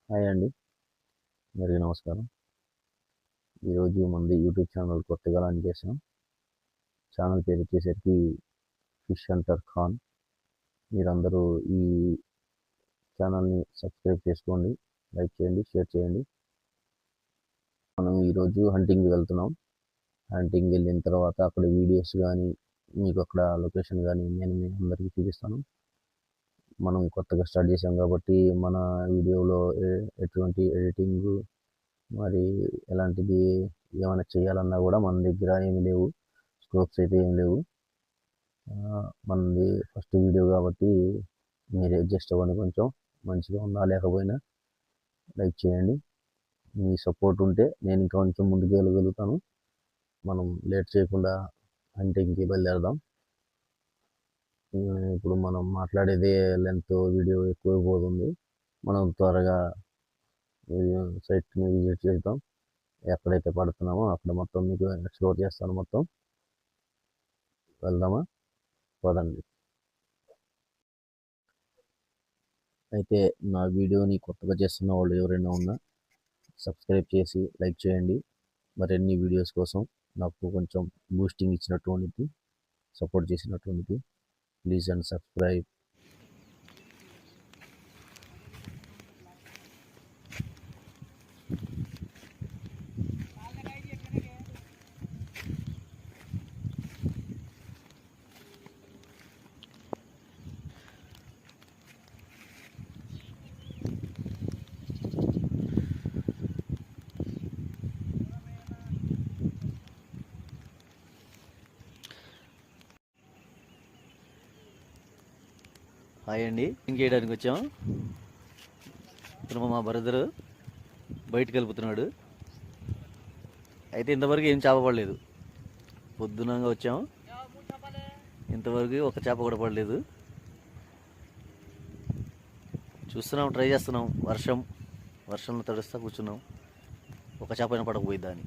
Hi అండి. అందరికీ నమస్కారం. ఈరోజు మనది యూట్యూబ్ ఛానల్ కొత్తగా లాంచ్ చేసాం. ఛానల్ పేరు వచ్చేసరికి ఫిష్ హంటర్ ఖాన్. మీరందరూ ఈ ఛానల్ని సబ్స్క్రైబ్ చేసుకోండి, లైక్ చేయండి, షేర్ చేయండి. మనం ఈరోజు హంటింగ్కి వెళ్తున్నాం. హంటింగ్ వెళ్ళిన తర్వాత అక్కడ వీడియోస్ కానీ, మీకు అక్కడ లొకేషన్ కానీ నేను మీ అందరికీ చూపిస్తాను. మనం కొత్తగా స్టార్ట్ చేసాం కాబట్టి మన వీడియోలో ఎటువంటి ఎడిటింగ్ మరి ఎలాంటిది ఏమైనా చేయాలన్నా కూడా మన దగ్గర ఏమి లేవు, స్కోప్స్ అయితే ఏం లేవు. మనది ఫస్ట్ వీడియో కాబట్టి మీరు అడ్జస్ట్ అవ్వండి. కొంచెం మంచిగా ఉన్నా లేకపోయినా లైక్ చేయండి. మీ సపోర్ట్ ఉంటే నేను ఇంకా కొంచెం ముందుకు వెళ్ళగలుగుతాను. మనం లేట్ చేయకుండా హంటింగ్కి బయలుదేరదాం. ఇప్పుడు మనం మాట్లాడేదే లెంత్ వీడియో ఎక్కువ పోతుంది. మనం త్వరగా సైట్ని విజిట్ చేద్దాం. ఎక్కడైతే పడుతున్నామో అక్కడ మొత్తం మీకు ఎక్స్ప్లోర్ చేస్తాను. మొత్తం వెళ్దామా? పదండి. అయితే నా వీడియోని కొత్తగా చేస్తున్న వాళ్ళు ఎవరైనా ఉన్నా సబ్స్క్రైబ్ చేసి లైక్ చేయండి. మరిన్ని వీడియోస్ కోసం నాకు కొంచెం బూస్టింగ్ ఇచ్చినటువంటిది, సపోర్ట్ చేసినటువంటిది. Please and subscribe. హాయ్ అండి. ఇంకేయడానికి వచ్చాం. ఇప్పుడు మా బ్రదరు బయటకు వెళ్ళిపోతున్నాడు. అయితే ఇంతవరకు ఏం చేప పడలేదు. పొద్దునంగా వచ్చాం, ఇంతవరకు ఒక చేప కూడా పడలేదు. చూస్తున్నాం, ట్రై చేస్తున్నాం. వర్షంలో తడుస్తా కూర్చున్నాం. ఒక చేప అయినా పడకపోయిద్దా అని.